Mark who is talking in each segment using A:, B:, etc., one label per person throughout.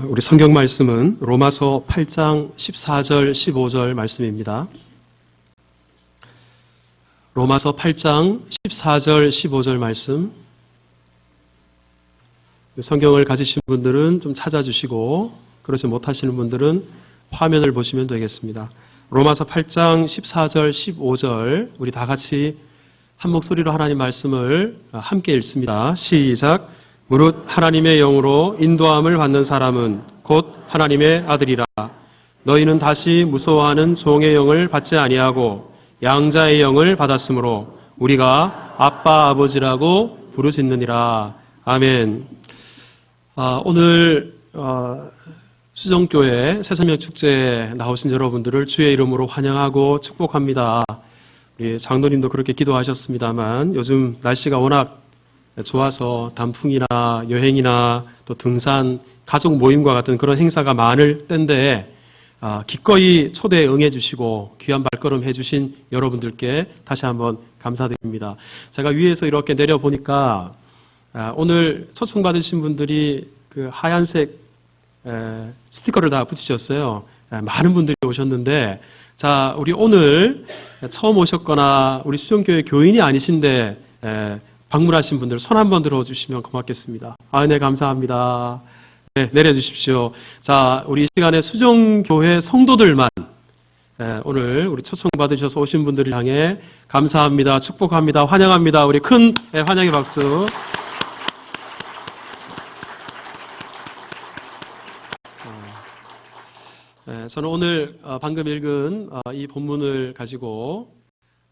A: 우리 성경 말씀은 로마서 8장 14절 15절 말씀입니다. 로마서 8장 14절 15절 말씀. 성경을 가지신 분들은 좀 찾아주시고 그러지 못하시는 분들은 화면을 보시면 되겠습니다. 로마서 8장 14절 15절 우리 다 같이 한 목소리로 하나님 말씀을 함께 읽습니다. 시작. 무릇 하나님의 영으로 인도함을 받는 사람은 곧 하나님의 아들이라. 너희는 다시 무서워하는 종의 영을 받지 아니하고 양자의 영을 받았으므로 우리가 아빠 아버지라고 부르짖느니라. 아멘. 오늘 수정교회 새서명 축제에 나오신 여러분들을 주의 이름으로 환영하고 축복합니다. 우리 장로님도 그렇게 기도하셨습니다만 요즘 날씨가 워낙 좋아서 단풍이나 여행이나 또 등산, 가족 모임과 같은 그런 행사가 많을 때인데 기꺼이 초대에 응해주시고 귀한 발걸음 해주신 여러분들께 다시 한번 감사드립니다. 제가 위에서 이렇게 내려보니까 오늘 초청받으신 분들이 그 하얀색 스티커를 다 붙이셨어요. 많은 분들이 오셨는데 자, 우리 오늘 처음 오셨거나 우리 수정교회 교인이 아니신데 방문하신 분들 손 한번 들어주시면 고맙겠습니다. 네, 감사합니다. 네, 내려주십시오. 자, 우리 이 시간에 수정교회 성도들만 오늘 우리 초청받으셔서 오신 분들을 향해 감사합니다, 축복합니다, 환영합니다. 우리 큰 환영의 박수. 저는 오늘 방금 읽은 이 본문을 가지고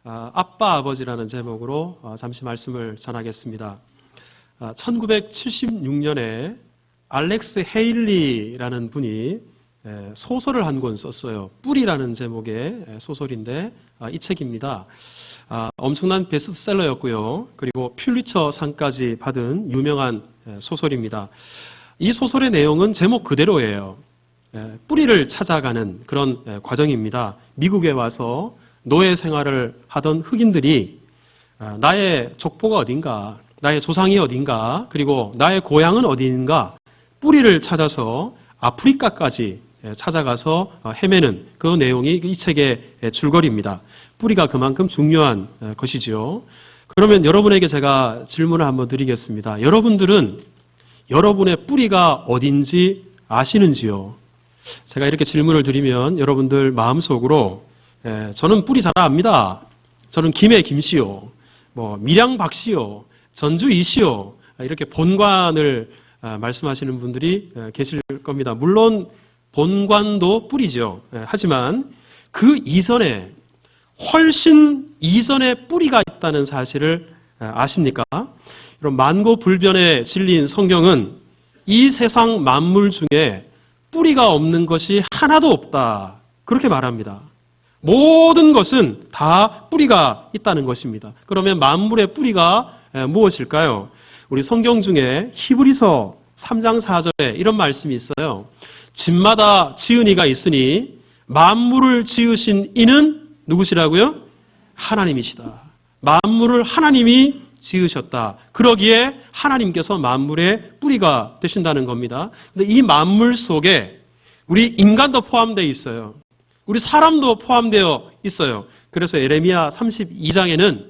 A: 아빠 아버지라는 제목으로 잠시 말씀을 전하겠습니다. 1976년에 알렉스 헤일리라는 분이 소설을 한 권 썼어요. 뿌리라는 제목의 소설인데 이 책입니다. 엄청난 베스트셀러였고요. 그리고 퓰리처 상까지 받은 유명한 소설입니다. 이 소설의 내용은 제목 그대로예요. 뿌리를 찾아가는 그런 과정입니다. 미국에 와서 노예 생활을 하던 흑인들이 나의 족보가 어딘가, 나의 조상이 어딘가, 그리고 나의 고향은 어딘가 뿌리를 찾아서 아프리카까지 찾아가서 헤매는 그 내용이 이 책의 줄거리입니다. 뿌리가 그만큼 중요한 것이지요. 그러면 여러분에게 제가 질문을 한번 드리겠습니다. 여러분들은 여러분의 뿌리가 어딘지 아시는지요? 제가 이렇게 질문을 드리면 여러분들 마음속으로 저는 뿌리 잘 압니다. 저는 김해 김씨요, 밀양 박씨요, 전주 이씨요, 이렇게 본관을 말씀하시는 분들이 계실 겁니다. 물론 본관도 뿌리죠. 하지만 그 이전에 훨씬 이전에 뿌리가 있다는 사실을 아십니까? 여러분, 만고불변의 진리인 성경은 이 세상 만물 중에 뿌리가 없는 것이 하나도 없다, 그렇게 말합니다. 모든 것은 다 뿌리가 있다는 것입니다. 그러면 만물의 뿌리가 무엇일까요? 우리 성경 중에 히브리서 3장 4절에 이런 말씀이 있어요. 집마다 지은 이가 있으니 만물을 지으신 이는 누구시라고요? 하나님이시다. 만물을 하나님이 지으셨다. 그러기에 하나님께서 만물의 뿌리가 되신다는 겁니다. 근데 이 만물 속에 우리 인간도 포함되어 있어요. 우리 사람도 포함되어 있어요. 그래서 예레미야 32장에는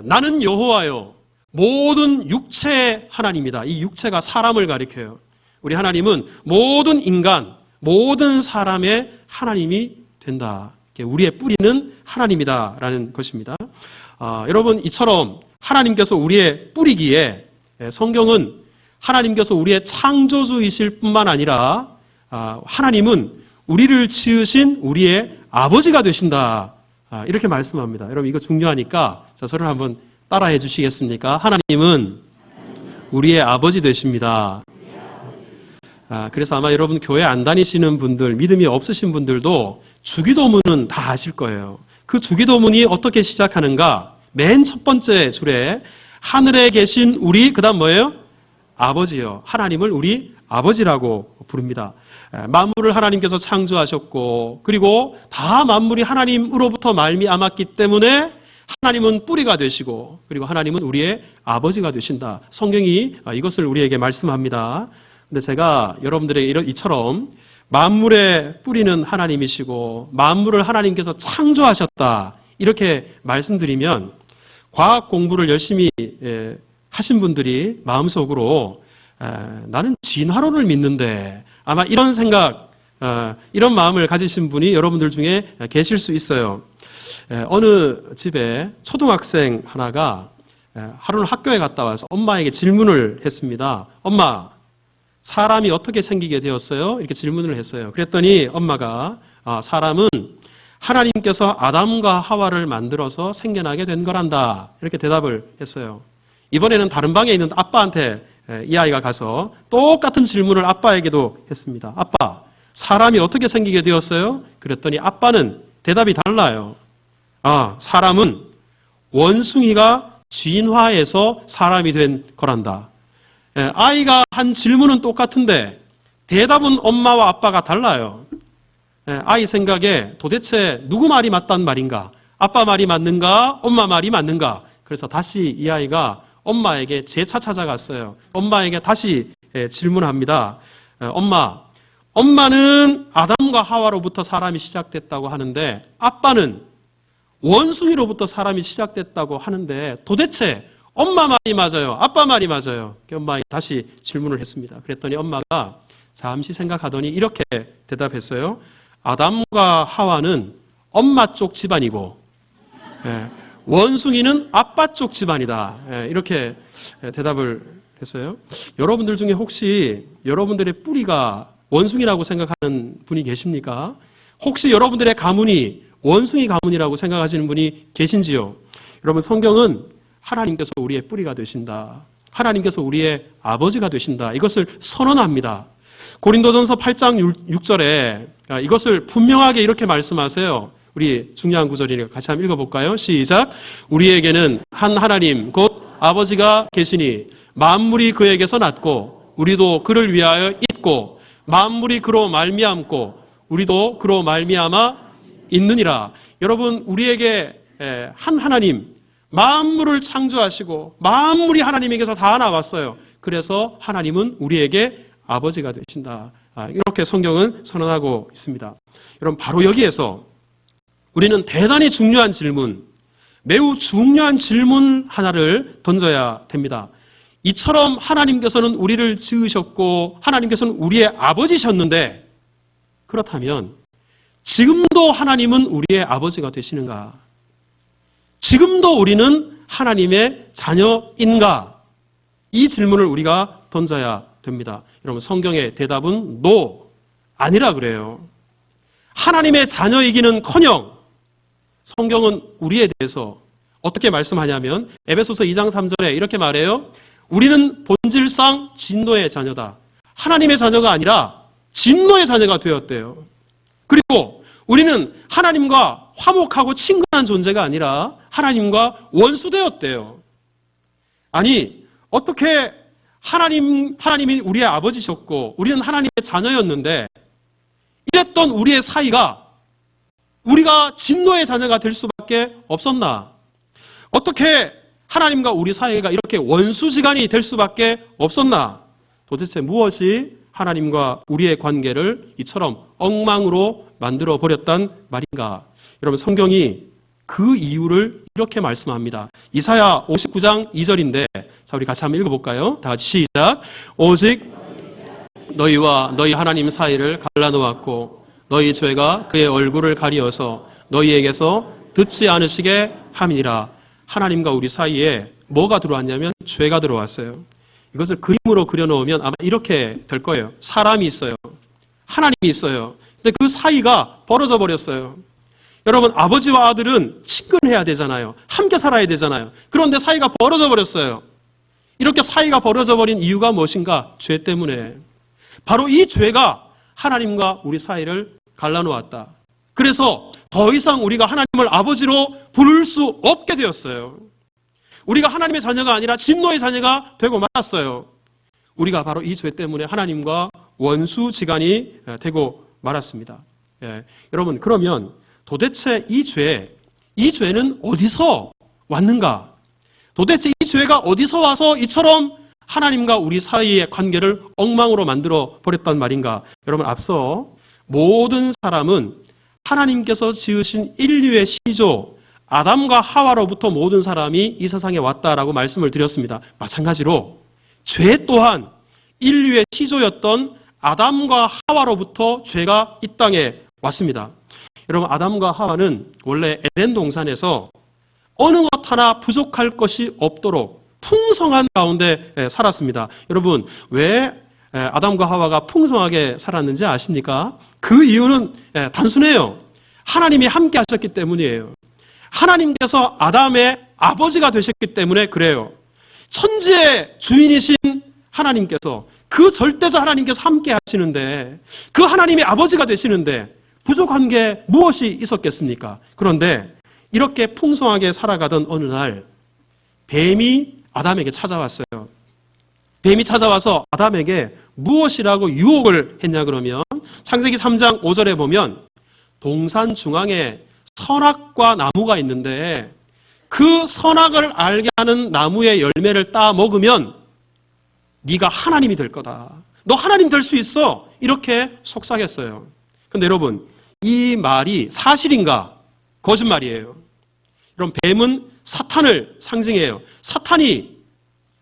A: 나는 여호와요, 모든 육체의 하나님이다. 이 육체가 사람을 가리켜요. 우리 하나님은 모든 인간, 모든 사람의 하나님이 된다. 우리의 뿌리는 하나님이다라는 것입니다. 여러분, 이처럼 하나님께서 우리의 뿌리기에 성경은 하나님께서 우리의 창조주이실 뿐만 아니라 하나님은 우리를 지으신 우리의 아버지가 되신다, 이렇게 말씀합니다. 여러분, 이거 중요하니까 저를 한번 따라해 주시겠습니까? 하나님은 우리의 아버지 되십니다. 그래서 아마 여러분 교회 안 다니시는 분들, 믿음이 없으신 분들도 주기도문은 다 아실 거예요. 그 주기도문이 어떻게 시작하는가? 맨 첫 번째 줄에 하늘에 계신 우리, 그 다음 뭐예요? 아버지요. 하나님을 우리 아버지라고 부릅니다. 만물을 하나님께서 창조하셨고, 그리고 다 만물이 하나님으로부터 말미암았기 때문에 하나님은 뿌리가 되시고, 그리고 하나님은 우리의 아버지가 되신다. 성경이 이것을 우리에게 말씀합니다. 근데 제가 여러분들에게 이처럼 만물의 뿌리는 하나님이시고 만물을 하나님께서 창조하셨다 이렇게 말씀드리면 과학 공부를 열심히 하신 분들이 마음속으로 나는 진화론을 믿는데 아마 이런 생각, 이런 마음을 가지신 분이 여러분들 중에 계실 수 있어요. 어느 집에 초등학생 하나가 하루는 학교에 갔다 와서 엄마에게 질문을 했습니다. 엄마, 사람이 어떻게 생기게 되었어요? 이렇게 질문을 했어요. 그랬더니 엄마가 사람은 하나님께서 아담과 하와를 만들어서 생겨나게 된 거란다. 이렇게 대답을 했어요. 이번에는 다른 방에 있는 아빠한테 이 아이가 가서 똑같은 질문을 아빠에게도 했습니다. 아빠, 사람이 어떻게 생기게 되었어요? 그랬더니 아빠는 대답이 달라요. 사람은 원숭이가 진화해서 사람이 된 거란다. 아이가 한 질문은 똑같은데 대답은 엄마와 아빠가 달라요. 아이 생각에 도대체 누구 말이 맞단 말인가? 아빠 말이 맞는가? 엄마 말이 맞는가? 그래서 다시 이 아이가 엄마에게 재차 찾아갔어요. 엄마에게 다시 질문합니다. 엄마는 아담과 하와로부터 사람이 시작됐다고 하는데 아빠는 원숭이로부터 사람이 시작됐다고 하는데 도대체 엄마 말이 맞아요? 아빠 말이 맞아요? 엄마에게 다시 질문을 했습니다. 그랬더니 엄마가 잠시 생각하더니 이렇게 대답했어요. 아담과 하와는 엄마 쪽 집안이고 원숭이는 아빠 쪽 집안이다. 이렇게 대답을 했어요. 여러분들 중에 혹시 여러분들의 뿌리가 원숭이라고 생각하는 분이 계십니까? 혹시 여러분들의 가문이 원숭이 가문이라고 생각하시는 분이 계신지요? 여러분, 성경은 하나님께서 우리의 뿌리가 되신다. 하나님께서 우리의 아버지가 되신다. 이것을 선언합니다. 고린도전서 8장 6절에 이것을 분명하게 이렇게 말씀하세요. 우리 중요한 구절이니까 같이 한번 읽어볼까요? 시작. 우리에게는 한 하나님 곧 아버지가 계시니 만물이 그에게서 났고 우리도 그를 위하여 있고 만물이 그로 말미암고 우리도 그로 말미암아 있느니라. 여러분, 우리에게 한 하나님, 만물을 창조하시고 만물이 하나님에게서 다 나왔어요. 그래서 하나님은 우리에게 아버지가 되신다. 이렇게 성경은 선언하고 있습니다. 여러분, 바로 여기에서 우리는 대단히 중요한 질문, 매우 중요한 질문 하나를 던져야 됩니다. 이처럼 하나님께서는 우리를 지으셨고 하나님께서는 우리의 아버지셨는데 그렇다면 지금도 하나님은 우리의 아버지가 되시는가? 지금도 우리는 하나님의 자녀인가? 이 질문을 우리가 던져야 됩니다. 여러분, 성경의 대답은 no, 아니라 그래요. 하나님의 자녀이기는커녕 성경은 우리에 대해서 어떻게 말씀하냐면 에베소서 2장 3절에 이렇게 말해요. 우리는 본질상 진노의 자녀다. 하나님의 자녀가 아니라 진노의 자녀가 되었대요. 그리고 우리는 하나님과 화목하고 친근한 존재가 아니라 하나님과 원수되었대요. 아니, 어떻게 하나님이 우리의 아버지셨고 우리는 하나님의 자녀였는데 이랬던 우리의 사이가 우리가 진노의 자녀가 될 수밖에 없었나? 어떻게 하나님과 우리 사이가 이렇게 원수지간이 될 수밖에 없었나? 도대체 무엇이 하나님과 우리의 관계를 이처럼 엉망으로 만들어 버렸단 말인가? 여러분, 성경이 그 이유를 이렇게 말씀합니다. 이사야 59장 2절인데 자, 우리 같이 한번 읽어볼까요? 다 같이 시작. 오직 너희와 너희 하나님 사이를 갈라놓았고 너희 죄가 그의 얼굴을 가리어서 너희에게서 듣지 않으시게 함이니라. 하나님과 우리 사이에 뭐가 들어왔냐면 죄가 들어왔어요. 이것을 그림으로 그려놓으면 아마 이렇게 될 거예요. 사람이 있어요. 하나님이 있어요. 근데 그 사이가 벌어져 버렸어요. 여러분, 아버지와 아들은 친근해야 되잖아요. 함께 살아야 되잖아요. 그런데 사이가 벌어져 버렸어요. 이렇게 사이가 벌어져 버린 이유가 무엇인가? 죄 때문에. 바로 이 죄가 하나님과 우리 사이를 갈라놓았다. 그래서 더 이상 우리가 하나님을 아버지로 부를 수 없게 되었어요. 우리가 하나님의 자녀가 아니라 진노의 자녀가 되고 말았어요. 우리가 바로 이 죄 때문에 하나님과 원수지간이 되고 말았습니다. 여러분, 그러면 도대체 이 죄는 어디서 왔는가? 도대체 이 죄가 어디서 와서 이처럼 하나님과 우리 사이의 관계를 엉망으로 만들어 버렸단 말인가? 여러분, 앞서 모든 사람은 하나님께서 지으신 인류의 시조, 아담과 하와로부터 모든 사람이 이 세상에 왔다라고 말씀을 드렸습니다. 마찬가지로 죄 또한 인류의 시조였던 아담과 하와로부터 죄가 이 땅에 왔습니다. 여러분, 아담과 하와는 원래 에덴 동산에서 어느 것 하나 부족할 것이 없도록 풍성한 가운데 살았습니다. 여러분, 왜 아담과 하와가 풍성하게 살았는지 아십니까? 그 이유는 단순해요. 하나님이 함께 하셨기 때문이에요. 하나님께서 아담의 아버지가 되셨기 때문에 그래요. 천지의 주인이신 하나님께서, 그 절대자 하나님께서 함께 하시는데, 그 하나님이 아버지가 되시는데 부족한 게 무엇이 있었겠습니까? 그런데 이렇게 풍성하게 살아가던 어느 날 뱀이 아담에게 찾아왔어요. 뱀이 찾아와서 아담에게 무엇이라고 유혹을 했냐 그러면 창세기 3장 5절에 보면 동산 중앙에 선악과 나무가 있는데 그 선악을 알게 하는 나무의 열매를 따 먹으면 네가 하나님이 될 거다. 너 하나님 될 수 있어. 이렇게 속삭였어요. 근데 여러분, 이 말이 사실인가? 거짓말이에요. 여러분, 뱀은 사탄을 상징해요. 사탄이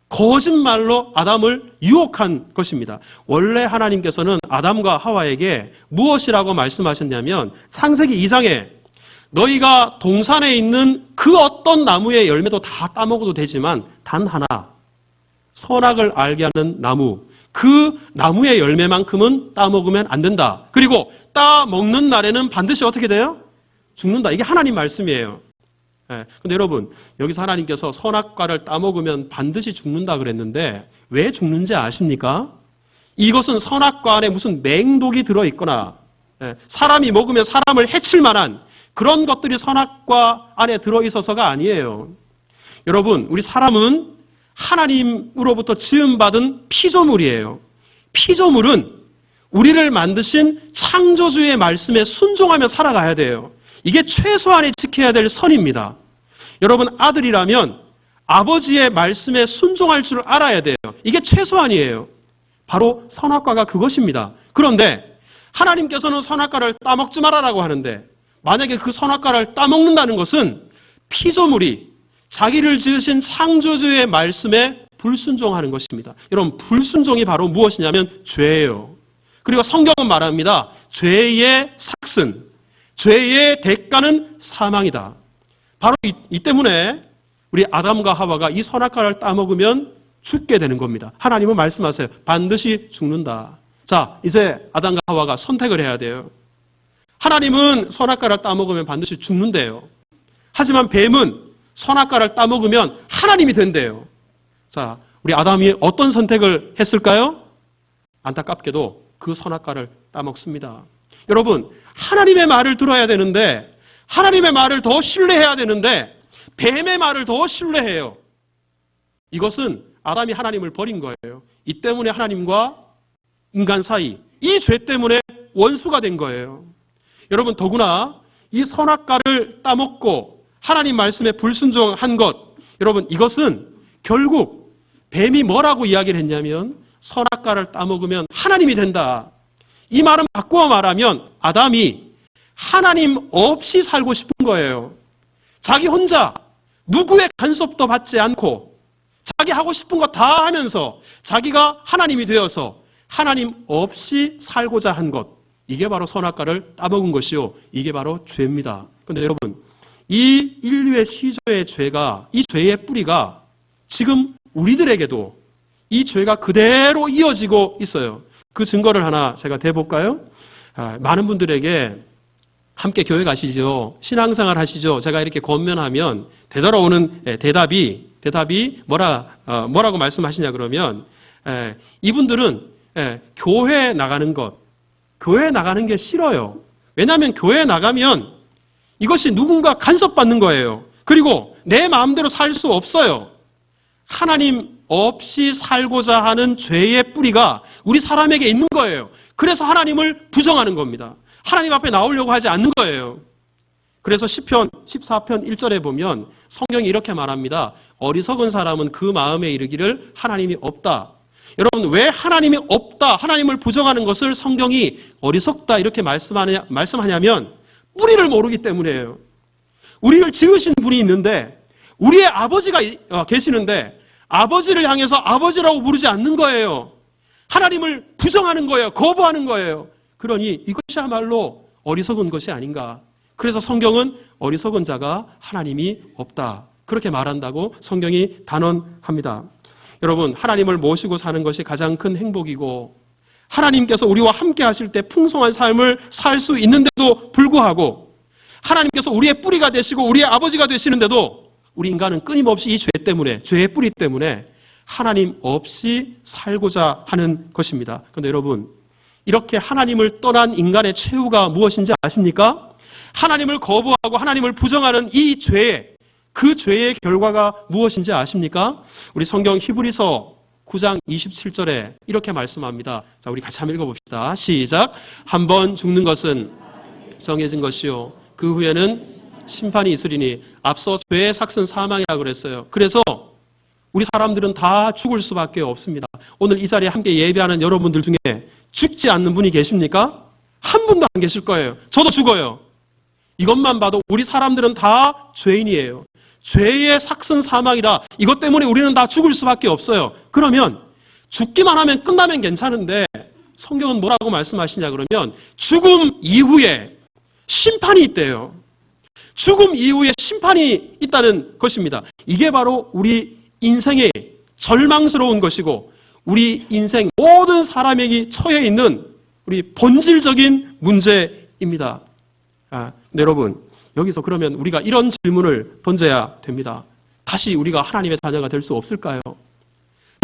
A: 거짓말로 아담을 유혹한 것입니다. 원래 하나님께서는 아담과 하와에게 무엇이라고 말씀하셨냐면 창세기 2장에 너희가 동산에 있는 그 어떤 나무의 열매도 다 따먹어도 되지만 단 하나, 선악을 알게 하는 나무, 그 나무의 열매만큼은 따먹으면 안 된다. 그리고 따먹는 날에는 반드시 어떻게 돼요? 죽는다. 이게 하나님 말씀이에요. 근데 여러분, 여기서 하나님께서 선악과를 따먹으면 반드시 죽는다 그랬는데 왜 죽는지 아십니까? 이것은 선악과 안에 무슨 맹독이 들어있거나 사람이 먹으면 사람을 해칠 만한 그런 것들이 선악과 안에 들어있어서가 아니에요. 여러분, 우리 사람은 하나님으로부터 지음받은 피조물이에요. 피조물은 우리를 만드신 창조주의 말씀에 순종하며 살아가야 돼요. 이게 최소한의 지켜야 될 선입니다. 여러분, 아들이라면 아버지의 말씀에 순종할 줄 알아야 돼요. 이게 최소한이에요. 바로 선악과가 그것입니다. 그런데 하나님께서는 선악과를 따먹지 말아라고 하는데 만약에 그 선악과를 따먹는다는 것은 피조물이 자기를 지으신 창조주의 말씀에 불순종하는 것입니다. 여러분, 불순종이 바로 무엇이냐면 죄예요. 그리고 성경은 말합니다. 죄의 삭슨, 죄의 대가는 사망이다. 바로 이 때문에 우리 아담과 하와가 이 선악과를 따먹으면 죽게 되는 겁니다. 하나님은 말씀하세요. 반드시 죽는다. 자, 이제 아담과 하와가 선택을 해야 돼요. 하나님은 선악과를 따먹으면 반드시 죽는데요. 하지만 뱀은 선악과를 따먹으면 하나님이 된대요. 자, 우리 아담이 어떤 선택을 했을까요? 안타깝게도 그 선악과를 따먹습니다. 여러분, 하나님의 말을 들어야 되는데, 하나님의 말을 더 신뢰해야 되는데 뱀의 말을 더 신뢰해요. 이것은 아담이 하나님을 버린 거예요. 이 때문에 하나님과 인간 사이, 이 죄 때문에 원수가 된 거예요. 여러분, 더구나 이 선악과를 따먹고 하나님 말씀에 불순종한 것, 여러분, 이것은 결국 뱀이 뭐라고 이야기를 했냐면 선악과를 따먹으면 하나님이 된다. 이 말은 바꾸어 말하면 아담이 하나님 없이 살고 싶은 거예요. 자기 혼자 누구의 간섭도 받지 않고 자기 하고 싶은 거 다 하면서 자기가 하나님이 되어서 하나님 없이 살고자 한 것, 이게 바로 선악과를 따먹은 것이요, 이게 바로 죄입니다. 그런데 여러분, 이 인류의 시조의 죄가, 이 죄의 뿌리가 지금 우리들에게도 이 죄가 그대로 이어지고 있어요. 그 증거를 하나 제가 대볼까요? 많은 분들에게 함께 교회 가시죠, 신앙생활 하시죠, 제가 이렇게 권면하면 되돌아오는 대답이 뭐라고 말씀하시냐 그러면 이분들은 교회 나가는 게 싫어요. 왜냐하면 교회 나가면 이것이 누군가 간섭받는 거예요. 그리고 내 마음대로 살 수 없어요. 하나님 없이 살고자 하는 죄의 뿌리가 우리 사람에게 있는 거예요. 그래서 하나님을 부정하는 겁니다. 하나님 앞에 나오려고 하지 않는 거예요. 그래서 시편 14편 1절에 보면 성경이 이렇게 말합니다. 어리석은 사람은 그 마음에 이르기를 하나님이 없다. 여러분, 왜 하나님이 없다, 하나님을 부정하는 것을 성경이 어리석다 이렇게 말씀하냐면 뿌리를 모르기 때문이에요. 우리를 지으신 분이 있는데 우리의 아버지가 계시는데 아버지를 향해서 아버지라고 부르지 않는 거예요. 하나님을 부정하는 거예요. 거부하는 거예요. 그러니 이것이야말로 어리석은 것이 아닌가. 그래서 성경은 어리석은 자가 하나님이 없다, 그렇게 말한다고 성경이 단언합니다. 여러분, 하나님을 모시고 사는 것이 가장 큰 행복이고 하나님께서 우리와 함께 하실 때 풍성한 삶을 살 수 있는데도 불구하고 하나님께서 우리의 뿌리가 되시고 우리의 아버지가 되시는데도 우리 인간은 끊임없이 이 죄 때문에, 죄의 뿌리 때문에 하나님 없이 살고자 하는 것입니다. 그런데 여러분, 이렇게 하나님을 떠난 인간의 최후가 무엇인지 아십니까? 하나님을 거부하고 하나님을 부정하는 이 죄, 그 죄의 결과가 무엇인지 아십니까? 우리 성경 히브리서 9장 27절에 이렇게 말씀합니다. 자, 우리 같이 한번 읽어봅시다. 시작. 한 번 죽는 것은 정해진 것이요 그 후에는 심판이 있으리니. 앞서 죄의 삭은 사망이라고 그랬어요. 그래서 우리 사람들은 다 죽을 수밖에 없습니다. 오늘 이 자리에 함께 예배하는 여러분들 중에 죽지 않는 분이 계십니까? 한 분도 안 계실 거예요. 저도 죽어요. 이것만 봐도 우리 사람들은 다 죄인이에요. 죄의 삭은 사망이라 이것 때문에 우리는 다 죽을 수밖에 없어요. 그러면 죽기만 하면 끝나면 괜찮은데 성경은 뭐라고 말씀하시냐 그러면 죽음 이후에 심판이 있대요. 죽음 이후에 심판이 있다는 것입니다. 이게 바로 우리 인생의 절망스러운 것이고 우리 인생 모든 사람에게 처해 있는 우리 본질적인 문제입니다. 근데 여러분, 여기서 그러면 우리가 이런 질문을 던져야 됩니다. 다시 우리가 하나님의 자녀가 될 수 없을까요?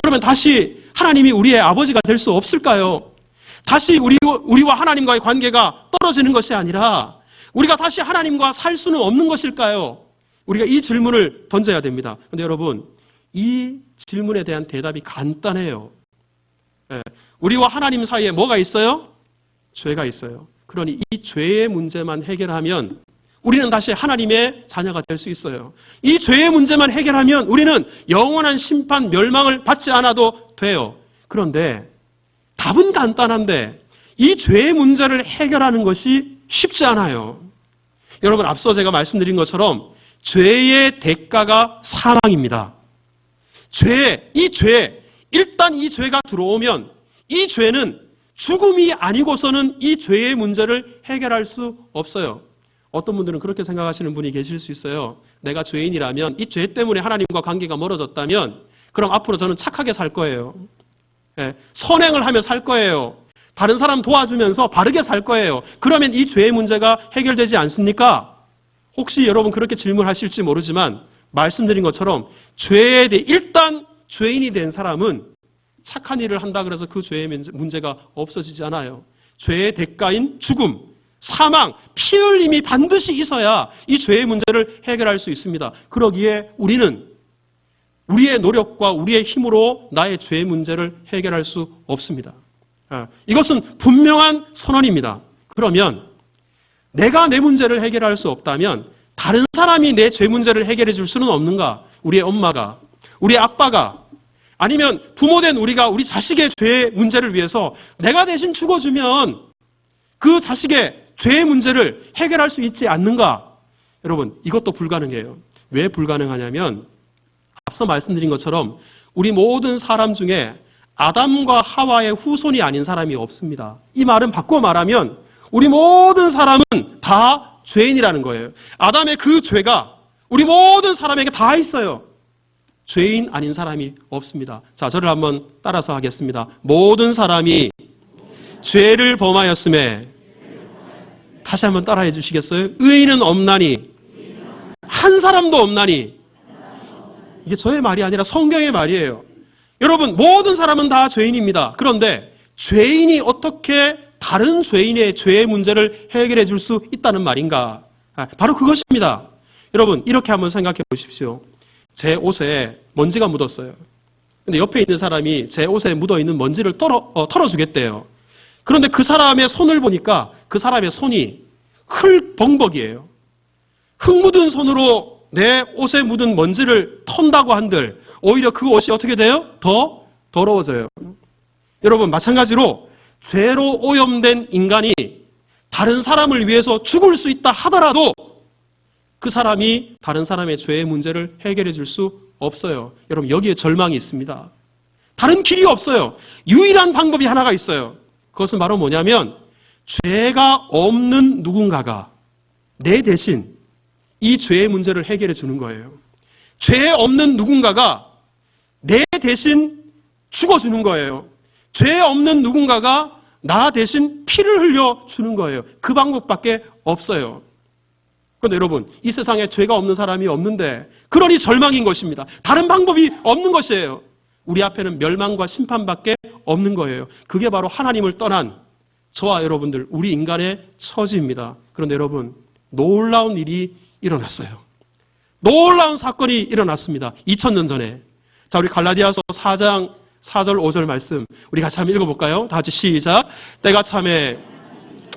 A: 그러면 다시 하나님이 우리의 아버지가 될 수 없을까요? 다시 우리와 하나님과의 관계가 떨어지는 것이 아니라 우리가 다시 하나님과 살 수는 없는 것일까요? 우리가 이 질문을 던져야 됩니다. 그런데 여러분, 이 질문에 대한 대답이 간단해요. 우리와 하나님 사이에 뭐가 있어요? 죄가 있어요. 그러니 이 죄의 문제만 해결하면 우리는 다시 하나님의 자녀가 될 수 있어요. 이 죄의 문제만 해결하면 우리는 영원한 심판, 멸망을 받지 않아도 돼요. 그런데 답은 간단한데 이 죄의 문제를 해결하는 것이 쉽지 않아요. 여러분, 앞서 제가 말씀드린 것처럼 죄의 대가가 사망입니다. 일단 이 죄가 들어오면 이 죄는 죽음이 아니고서는 이 죄의 문제를 해결할 수 없어요. 어떤 분들은 그렇게 생각하시는 분이 계실 수 있어요. 내가 죄인이라면, 이 죄 때문에 하나님과 관계가 멀어졌다면 그럼 앞으로 저는 착하게 살 거예요. 선행을 하며 살 거예요. 다른 사람 도와주면서 바르게 살 거예요. 그러면 이 죄의 문제가 해결되지 않습니까? 혹시 여러분 그렇게 질문하실지 모르지만 말씀드린 것처럼 죄에 대해 일단 죄인이 된 사람은 착한 일을 한다 그래서 그 죄의 문제가 없어지지 않아요. 죄의 대가인 죽음, 사망, 피 흘림이 반드시 있어야 이 죄의 문제를 해결할 수 있습니다. 그러기에 우리는 우리의 노력과 우리의 힘으로 나의 죄의 문제를 해결할 수 없습니다. 이것은 분명한 선언입니다. 그러면 내가 내 문제를 해결할 수 없다면 다른 사람이 내 죄 문제를 해결해 줄 수는 없는가? 우리의 엄마가, 우리 아빠가, 아니면 부모된 우리가 우리 자식의 죄 문제를 위해서 내가 대신 죽어주면 그 자식의 죄의 문제를 해결할 수 있지 않는가? 여러분, 이것도 불가능해요. 왜 불가능하냐면 앞서 말씀드린 것처럼 우리 모든 사람 중에 아담과 하와의 후손이 아닌 사람이 없습니다. 이 말은 바꿔 말하면 우리 모든 사람은 다 죄인이라는 거예요. 아담의 그 죄가 우리 모든 사람에게 다 있어요. 죄인 아닌 사람이 없습니다. 자, 저를 한번 따라서 하겠습니다. 모든 사람이 죄를 범하였음에, 다시 한번 따라해 주시겠어요? 의인은 없나니, 한 사람도 없나니. 이게 저의 말이 아니라 성경의 말이에요. 여러분, 모든 사람은 다 죄인입니다. 그런데 죄인이 어떻게 다른 죄인의 죄의 문제를 해결해 줄 수 있다는 말인가? 바로 그것입니다. 여러분, 이렇게 한번 생각해 보십시오. 제 옷에 먼지가 묻었어요. 근데 옆에 있는 사람이 제 옷에 묻어있는 먼지를 털어주겠대요. 그런데 그 사람의 손을 보니까 그 사람의 손이 흙벙벅이에요. 흙 묻은 손으로 내 옷에 묻은 먼지를 턴다고 한들 오히려 그 옷이 어떻게 돼요? 더 더러워져요. 여러분, 마찬가지로 죄로 오염된 인간이 다른 사람을 위해서 죽을 수 있다 하더라도 그 사람이 다른 사람의 죄의 문제를 해결해 줄 수 없어요. 여러분, 여기에 절망이 있습니다. 다른 길이 없어요. 유일한 방법이 하나가 있어요. 그것은 바로 뭐냐면 죄가 없는 누군가가 내 대신 이 죄의 문제를 해결해 주는 거예요. 죄 없는 누군가가 내 대신 죽어주는 거예요. 죄 없는 누군가가 나 대신 피를 흘려주는 거예요. 그 방법밖에 없어요. 그런데 여러분, 이 세상에 죄가 없는 사람이 없는데 그러니 절망인 것입니다. 다른 방법이 없는 것이에요. 우리 앞에는 멸망과 심판밖에 없는 거예요. 그게 바로 하나님을 떠난 저와 여러분들, 우리 인간의 처지입니다. 그런데 여러분, 놀라운 일이 일어났어요. 놀라운 사건이 일어났습니다. 2000년 전에. 자, 우리 갈라디아서 4장 4절 5절 말씀 우리 같이 한번 읽어볼까요? 다 같이 시작. 때가 참에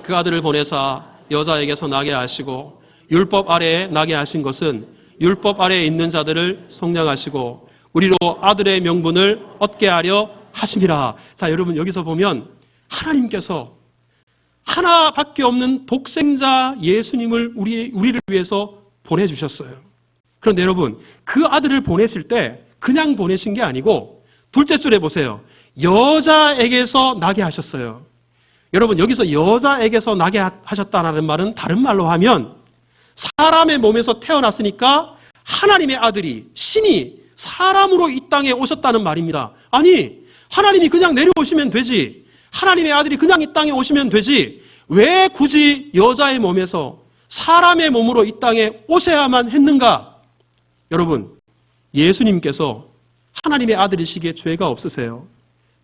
A: 그 아들을 보내사 여자에게서 나게 하시고 율법 아래에 나게 하신 것은 율법 아래에 있는 자들을 속량하시고 우리로 아들의 명분을 얻게 하려 하심이라. 자, 여러분, 여기서 보면 하나님께서 하나밖에 없는 독생자 예수님을 우리를 위해서 보내주셨어요. 그런데 여러분, 그 아들을 보내실 때 그냥 보내신 게 아니고 둘째 줄에 보세요. 여자에게서 나게 하셨어요. 여러분, 여기서 여자에게서 나게 하셨다는 말은 다른 말로 하면 사람의 몸에서 태어났으니까 하나님의 아들이, 신이 사람으로 이 땅에 오셨다는 말입니다. 아니, 하나님이 그냥 내려오시면 되지. 하나님의 아들이 그냥 이 땅에 오시면 되지. 왜 굳이 여자의 몸에서 사람의 몸으로 이 땅에 오셔야만 했는가? 여러분, 예수님께서 하나님의 아들이시기에 죄가 없으세요.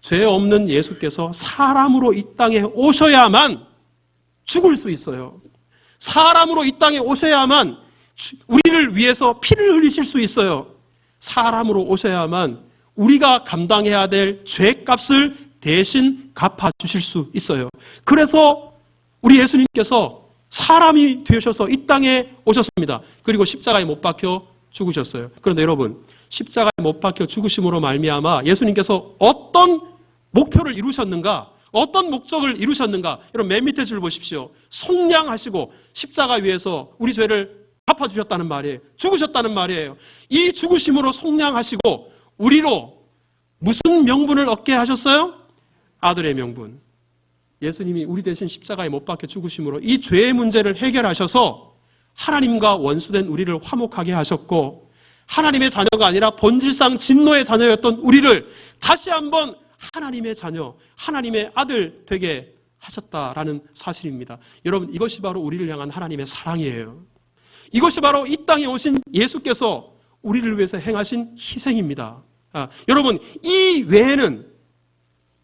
A: 죄 없는 예수께서 사람으로 이 땅에 오셔야만 죽을 수 있어요. 사람으로 이 땅에 오셔야만 우리를 위해서 피를 흘리실 수 있어요. 사람으로 오셔야만 우리가 감당해야 될 죄값을 대신 갚아주실 수 있어요. 그래서 우리 예수님께서 사람이 되셔서 이 땅에 오셨습니다. 그리고 십자가에 못 박혀 죽으셨어요. 그런데 여러분, 십자가에 못 박혀 죽으심으로 말미암아 예수님께서 어떤 목표를 이루셨는가? 어떤 목적을 이루셨는가? 여러분, 맨 밑에 줄 보십시오. 속량하시고 십자가 위에서 우리 죄를 갚아주셨다는 말이에요. 죽으셨다는 말이에요. 이 죽으심으로 속량하시고 우리로 무슨 명분을 얻게 하셨어요? 아들의 명분. 예수님이 우리 대신 십자가에 못 박혀 죽으심으로 이 죄의 문제를 해결하셔서 하나님과 원수된 우리를 화목하게 하셨고, 하나님의 자녀가 아니라 본질상 진노의 자녀였던 우리를 다시 한번 하나님의 자녀, 하나님의 아들 되게 하셨다라는 사실입니다. 여러분, 이것이 바로 우리를 향한 하나님의 사랑이에요. 이것이 바로 이 땅에 오신 예수께서 우리를 위해서 행하신 희생입니다. 여러분, 이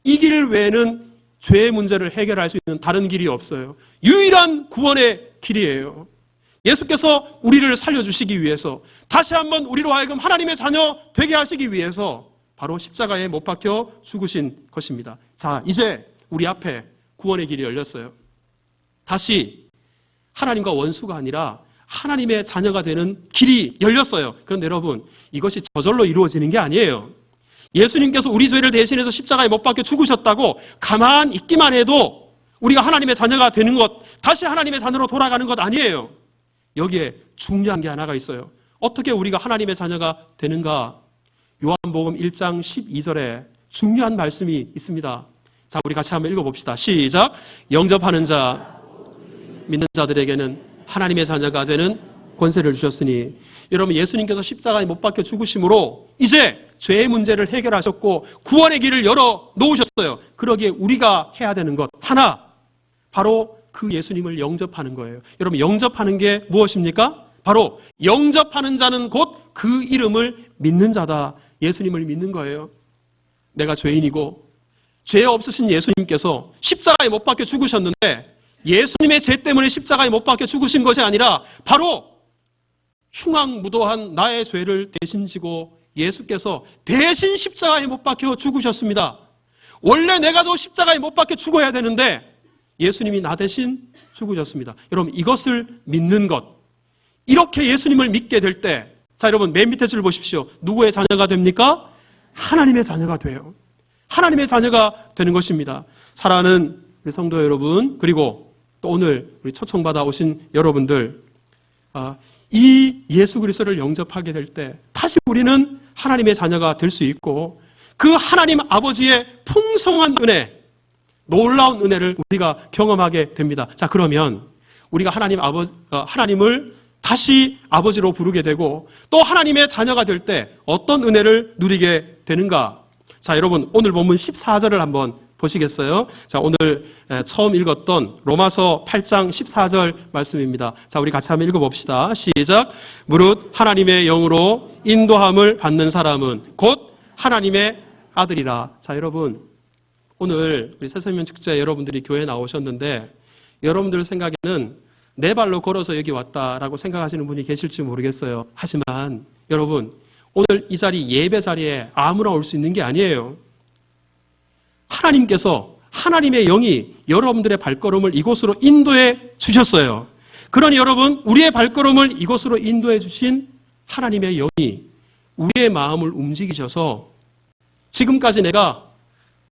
A: 길 외에는 죄의 문제를 해결할 수 있는 다른 길이 없어요. 유일한 구원의 길이에요. 예수께서 우리를 살려주시기 위해서, 다시 한번 우리로 하여금 하나님의 자녀 되게 하시기 위해서 바로 십자가에 못 박혀 죽으신 것입니다. 자, 이제 우리 앞에 구원의 길이 열렸어요. 다시 하나님과 원수가 아니라 하나님의 자녀가 되는 길이 열렸어요. 그런데 여러분, 이것이 저절로 이루어지는 게 아니에요. 예수님께서 우리 죄를 대신해서 십자가에 못 박혀 죽으셨다고 가만 있기만 해도 우리가 하나님의 자녀가 되는 것, 다시 하나님의 자녀로 돌아가는 것 아니에요. 여기에 중요한 게 하나가 있어요. 어떻게 우리가 하나님의 자녀가 되는가? 요한복음 1장 12절에 중요한 말씀이 있습니다. 자, 우리 같이 한번 읽어봅시다. 시작. 영접하는 자, 믿는 자들에게는 하나님의 자녀가 되는 권세를 주셨으니. 여러분, 예수님께서 십자가에 못 박혀 죽으심으로 이제 죄의 문제를 해결하셨고 구원의 길을 열어 놓으셨어요. 그러기에 우리가 해야 되는 것 하나, 바로 그 예수님을 영접하는 거예요. 여러분, 영접하는 게 무엇입니까? 바로 영접하는 자는 곧 그 이름을 믿는 자다. 예수님을 믿는 거예요. 내가 죄인이고 죄 없으신 예수님께서 십자가에 못 박혀 죽으셨는데, 예수님의 죄 때문에 십자가에 못 박혀 죽으신 것이 아니라 바로 흉악무도한 나의 죄를 대신 지고 예수께서 대신 십자가에 못 박혀 죽으셨습니다. 원래 내가 저 십자가에 못 박혀 죽어야 되는데 예수님이 나 대신 죽으셨습니다. 여러분, 이것을 믿는 것, 이렇게 예수님을 믿게 될 때, 자, 여러분, 맨 밑에 줄 보십시오. 누구의 자녀가 됩니까? 하나님의 자녀가 돼요. 하나님의 자녀가 되는 것입니다. 사랑하는 우리 성도 여러분, 그리고 또 오늘 우리 초청받아 오신 여러분들, 이 예수 그리스도를 영접하게 될 때 다시 우리는 하나님의 자녀가 될 수 있고, 그 하나님 아버지의 풍성한 은혜, 놀라운 은혜를 우리가 경험하게 됩니다. 자, 그러면 우리가 하나님을 다시 아버지로 부르게 되고 또 하나님의 자녀가 될 때 어떤 은혜를 누리게 되는가? 자, 여러분, 오늘 본문 14절을 한번 보시겠어요? 자, 오늘 처음 읽었던 로마서 8장 14절 말씀입니다. 자, 우리 같이 한번 읽어봅시다. 시작. 무릇 하나님의 영으로 인도함을 받는 사람은 곧 하나님의 아들이라. 자, 여러분, 오늘 우리 새생명 축제 여러분들이 교회에 나오셨는데 여러분들 생각에는 내 발로 걸어서 여기 왔다라고 생각하시는 분이 계실지 모르겠어요. 하지만 여러분, 오늘 이 자리, 예배 자리에 아무나 올 수 있는 게 아니에요. 하나님께서, 하나님의 영이 여러분들의 발걸음을 이곳으로 인도해 주셨어요. 그러니 여러분, 우리의 발걸음을 이곳으로 인도해 주신 하나님의 영이 우리의 마음을 움직이셔서 지금까지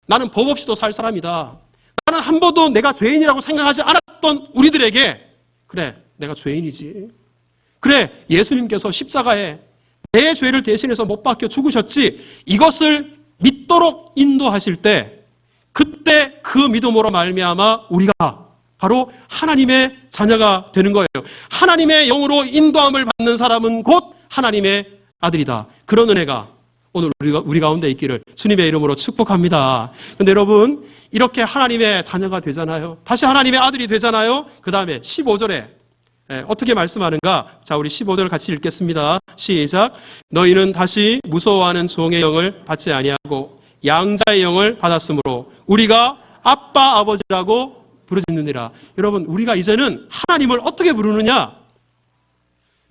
A: 나는 법 없이도 살 사람이다, 나는 한 번도 내가 죄인이라고 생각하지 않았던 우리들에게, 그래, 내가 죄인이지, 그래, 예수님께서 십자가에 내 죄를 대신해서 못 박혀 죽으셨지, 이것을 믿도록 인도하실 때, 그때 그 믿음으로 말미암아 우리가 바로 하나님의 자녀가 되는 거예요. 하나님의 영으로 인도함을 받는 사람은 곧 하나님의 아들이다. 그런 은혜가 오늘 우리 가운데 있기를 주님의 이름으로 축복합니다. 그런데 여러분, 이렇게 하나님의 자녀가 되잖아요. 다시 하나님의 아들이 되잖아요. 그 다음에 15절에 어떻게 말씀하는가? 자, 우리 15절 같이 읽겠습니다. 시작. 너희는 다시 무서워하는 종의 영을 받지 아니하고 양자의 영을 받았으므로 우리가 아빠 아버지라고 부르짖느니라. 여러분, 우리가 이제는 하나님을 어떻게 부르느냐?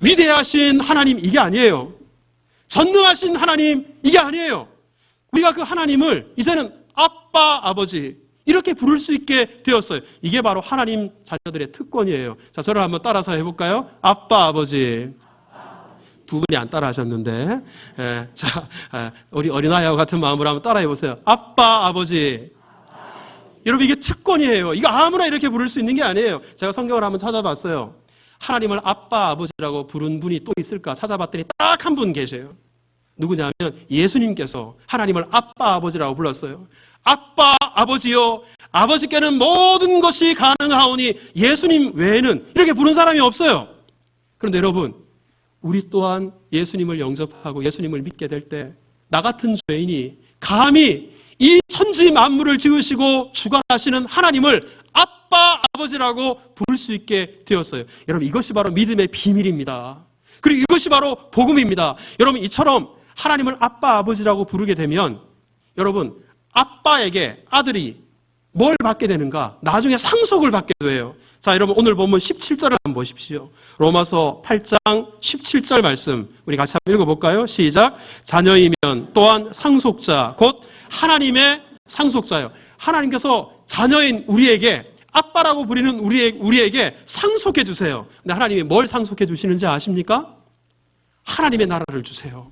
A: 위대하신 하나님, 이게 아니에요. 전능하신 하나님, 이게 아니에요. 우리가 그 하나님을 이제는 아빠 아버지 이렇게 부를 수 있게 되었어요. 이게 바로 하나님 자녀들의 특권이에요. 자, 저를 한번 따라서 해볼까요? 아빠 아버지. 두 분이 안 따라 하셨는데, 자, 우리 어린아이와 같은 마음으로 한번 따라해 보세요. 아빠, 아버지. 여러분, 이게 특권이에요. 이거 아무나 이렇게 부를 수 있는 게 아니에요. 제가 성경을 한번 찾아봤어요. 하나님을 아빠, 아버지라고 부른 분이 또 있을까 찾아봤더니 딱 한 분 계세요. 누구냐면 예수님께서 하나님을 아빠, 아버지라고 불렀어요. 아빠, 아버지요, 아버지께는 모든 것이 가능하오니 예수님 외에는 이렇게 부른 사람이 없어요. 그런데 여러분, 우리 또한 예수님을 영접하고 예수님을 믿게 될 때 나 같은 죄인이 감히 이 천지 만물을 지으시고 주관하시는 하나님을 아빠, 아버지라고 부를 수 있게 되었어요. 여러분, 이것이 바로 믿음의 비밀입니다. 그리고 이것이 바로 복음입니다. 여러분, 이처럼 하나님을 아빠, 아버지라고 부르게 되면 여러분, 아빠에게 아들이 뭘 받게 되는가? 나중에 상속을 받게 돼요. 자, 여러분, 오늘 본문 17절을 한번 보십시오. 로마서 8장 17절 말씀 우리 같이 한번 읽어볼까요? 시작. 자녀이면 또한 상속자 곧 하나님의 상속자요. 하나님께서 자녀인 우리에게, 아빠라고 부리는 우리에게 상속해 주세요. 근데 하나님이 뭘 상속해 주시는지 아십니까? 하나님의 나라를 주세요.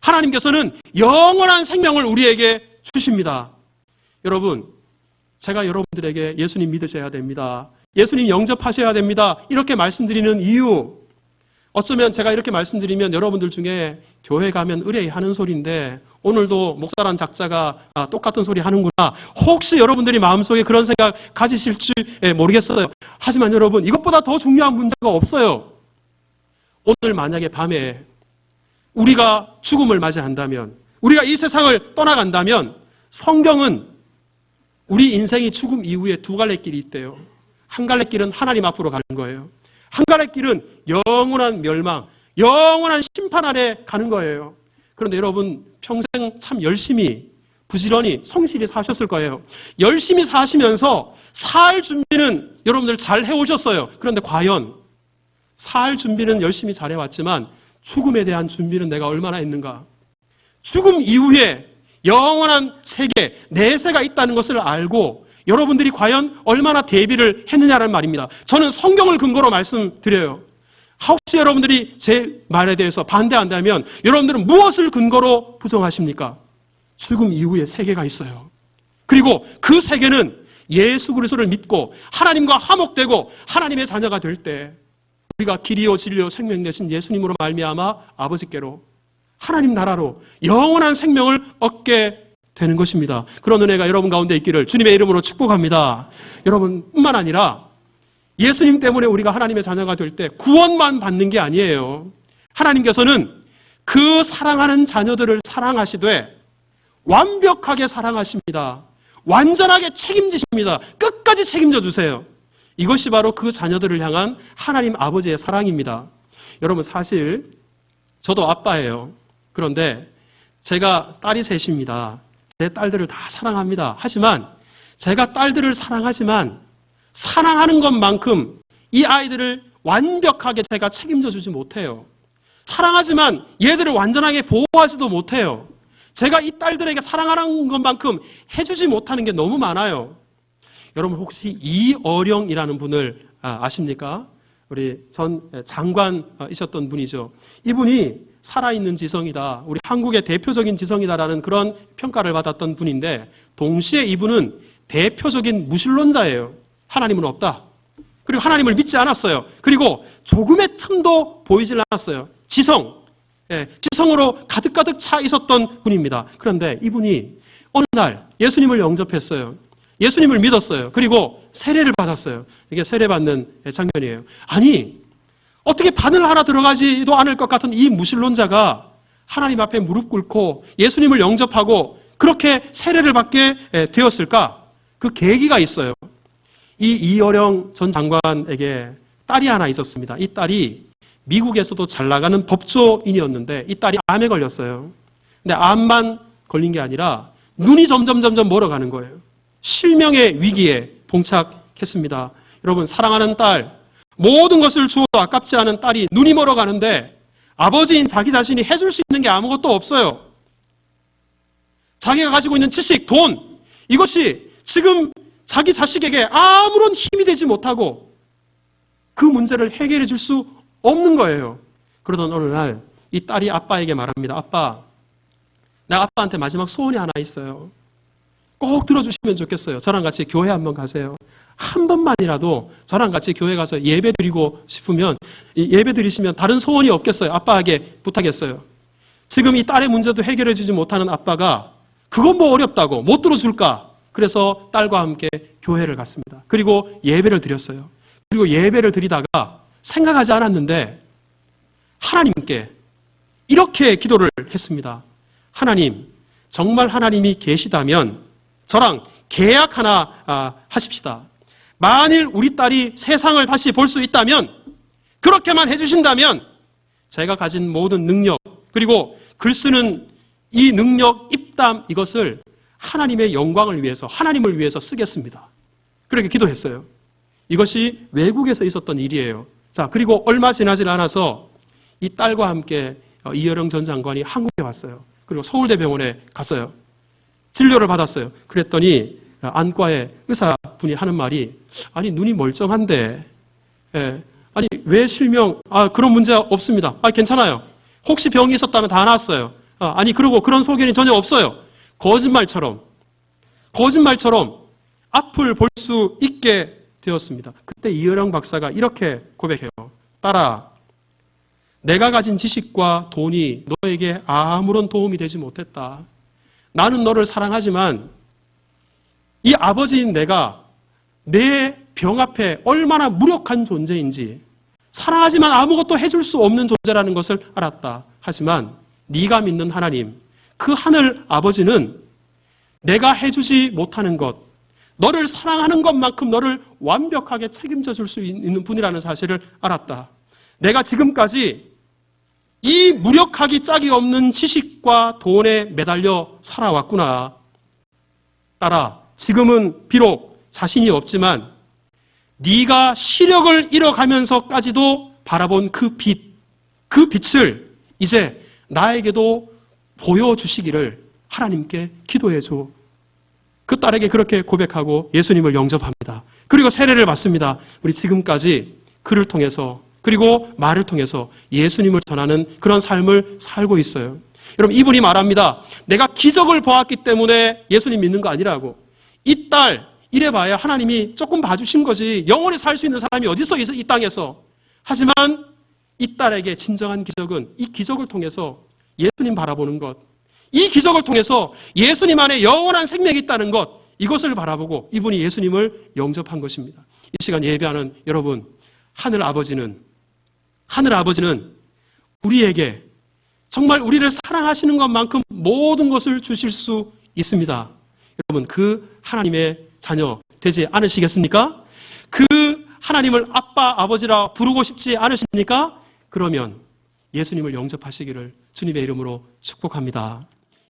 A: 하나님께서는 영원한 생명을 우리에게 주십니다. 여러분, 제가 여러분들에게 예수님 믿으셔야 됩니다, 예수님 영접하셔야 됩니다, 이렇게 말씀드리는 이유, 어쩌면 제가 이렇게 말씀드리면 여러분들 중에 교회 가면 의뢰하는 소리인데 오늘도 목사란 작자가 똑같은 소리 하는구나, 혹시 여러분들이 마음속에 그런 생각 가지실지 모르겠어요. 하지만 여러분, 이것보다 더 중요한 문제가 없어요. 오늘 만약에 밤에 우리가 죽음을 맞이한다면, 우리가 이 세상을 떠나간다면, 성경은 우리 인생이 죽음 이후에 두 갈래 길이 있대요. 한 갈래 길은 하나님 앞으로 가는 거예요. 한 갈래 길은 영원한 멸망, 영원한 심판 아래 가는 거예요. 그런데 여러분, 평생 참 열심히 부지런히 성실히 사셨을 거예요. 열심히 사시면서 살 준비는 여러분들 잘 해오셨어요. 그런데 과연 살 준비는 열심히 잘 해왔지만 죽음에 대한 준비는 내가 얼마나 했는가? 죽음 이후에 영원한 세계, 내세가 있다는 것을 알고 여러분들이 과연 얼마나 대비를 했느냐는 말입니다. 저는 성경을 근거로 말씀드려요. 혹시 여러분들이 제 말에 대해서 반대한다면 여러분들은 무엇을 근거로 부정하십니까? 죽음 이후의 세계가 있어요. 그리고 그 세계는 예수 그리스도를 믿고 하나님과 화목되고 하나님의 자녀가 될 때 우리가 길이요 진리요 생명 되신 예수님으로 말미암아 아버지께로 하나님 나라로 영원한 생명을 얻게 되는 것입니다. 그런 은혜가 여러분 가운데 있기를 주님의 이름으로 축복합니다. 여러분뿐만 아니라 예수님 때문에 우리가 하나님의 자녀가 될 때 구원만 받는 게 아니에요. 하나님께서는 그 사랑하는 자녀들을 사랑하시되 완벽하게 사랑하십니다. 완전하게 책임지십니다. 끝까지 책임져 주세요. 이것이 바로 그 자녀들을 향한 하나님 아버지의 사랑입니다. 여러분 사실 저도 아빠예요. 그런데 제가 딸이 셋입니다. 내 딸들을 다 사랑합니다. 하지만 제가 딸들을 사랑하지만 사랑하는 것만큼 이 아이들을 완벽하게 제가 책임져 주지 못해요. 사랑하지만 얘들을 완전하게 보호하지도 못해요. 제가 이 딸들에게 사랑하는 것만큼 해주지 못하는 게 너무 많아요. 여러분 혹시 이어령이라는 분을 아십니까? 우리 전 장관이셨던 분이죠. 이분이 살아있는 지성이다. 우리 한국의 대표적인 지성이다라는 그런 평가를 받았던 분인데 동시에 이분은 대표적인 무신론자예요. 하나님은 없다. 그리고 하나님을 믿지 않았어요. 그리고 조금의 틈도 보이질 않았어요. 지성으로 가득가득 차 있었던 분입니다. 그런데 이분이 어느 날 예수님을 영접했어요. 예수님을 믿었어요. 그리고 세례를 받았어요. 이게 세례받는 장면이에요. 아니 어떻게 바늘 하나 들어가지도 않을 것 같은 이 무신론자가 하나님 앞에 무릎 꿇고 예수님을 영접하고 그렇게 세례를 받게 되었을까? 그 계기가 있어요. 이 이어령 전 장관에게 딸이 하나 있었습니다. 이 딸이 미국에서도 잘 나가는 법조인이었는데 이 딸이 암에 걸렸어요. 근데 암만 걸린 게 아니라 눈이 점점 멀어가는 거예요. 실명의 위기에 봉착했습니다. 여러분 사랑하는 딸, 모든 것을 주어도 아깝지 않은 딸이 눈이 멀어가는데 아버지인 자기 자신이 해줄 수 있는 게 아무것도 없어요. 자기가 가지고 있는 지식, 돈, 이것이 지금 자기 자식에게 아무런 힘이 되지 못하고 그 문제를 해결해 줄 수 없는 거예요. 그러던 어느 날 이 딸이 아빠에게 말합니다. 아빠, 나 아빠한테 마지막 소원이 하나 있어요. 꼭 들어주시면 좋겠어요. 저랑 같이 교회 한번 가세요. 한 번만이라도 저랑 같이 교회 가서 예배 드리고 싶으면 예배 드리시면 다른 소원이 없겠어요. 아빠에게 부탁했어요. 지금 이 딸의 문제도 해결해 주지 못하는 아빠가 그건 뭐 어렵다고 못 들어줄까? 그래서 딸과 함께 교회를 갔습니다. 그리고 예배를 드렸어요. 그리고 예배를 드리다가 생각하지 않았는데 하나님께 이렇게 기도를 했습니다. 하나님, 정말 하나님이 계시다면 저랑 계약 하나 하십시다. 만일 우리 딸이 세상을 다시 볼 수 있다면 그렇게만 해주신다면 제가 가진 모든 능력 그리고 글 쓰는 이 능력, 입담 이것을 하나님의 영광을 위해서 하나님을 위해서 쓰겠습니다. 그렇게 기도했어요. 이것이 외국에서 있었던 일이에요. 자, 그리고 얼마 지나지 않아서 이 딸과 함께 이어령 전 장관이 한국에 왔어요. 그리고 서울대병원에 갔어요. 진료를 받았어요. 그랬더니 안과의 의사분이 하는 말이 아니 눈이 멀쩡한데 아니 왜 실명 그런 문제 없습니다. 괜찮아요. 혹시 병이 있었다면 다 나았어요. 아니 그러고 그런 소견이 전혀 없어요. 거짓말처럼 앞을 볼 수 있게 되었습니다. 그때 이어령 박사가 이렇게 고백해요. 딸아, 내가 가진 지식과 돈이 너에게 아무런 도움이 되지 못했다. 나는 너를 사랑하지만 이 아버지인 내가 내 병 앞에 얼마나 무력한 존재인지 사랑하지만 아무것도 해줄 수 없는 존재라는 것을 알았다. 하지만 네가 믿는 하나님, 그 하늘 아버지는 내가 해주지 못하는 것, 너를 사랑하는 것만큼 너를 완벽하게 책임져 줄 수 있는 분이라는 사실을 알았다. 내가 지금까지 이 무력하기 짝이 없는 지식과 돈에 매달려 살아왔구나. 딸아, 지금은 비록 자신이 없지만 네가 시력을 잃어가면서까지도 바라본 그 빛을 이제 나에게도 보여주시기를 하나님께 기도해줘. 그 딸에게 그렇게 고백하고 예수님을 영접합니다. 그리고 세례를 받습니다. 우리 지금까지 그를 통해서 그리고 말을 통해서 예수님을 전하는 그런 삶을 살고 있어요. 여러분, 이분이 말합니다. 내가 기적을 보았기 때문에 예수님 믿는 거 아니라고. 이 딸 이래봐야 하나님이 조금 봐주신 거지 영원히 살 수 있는 사람이 어디 있어 이 땅에서. 하지만 이 딸에게 진정한 기적은 이 기적을 통해서 예수님 바라보는 것, 이 기적을 통해서 예수님 안에 영원한 생명이 있다는 것, 이것을 바라보고 이분이 예수님을 영접한 것입니다. 이 시간 예배하는 여러분, 하늘 아버지는 우리에게 정말 우리를 사랑하시는 것만큼 모든 것을 주실 수 있습니다. 여러분, 그 하나님의 자녀 되지 않으시겠습니까? 그 하나님을 아빠, 아버지라 부르고 싶지 않으십니까? 그러면 예수님을 영접하시기를 주님의 이름으로 축복합니다.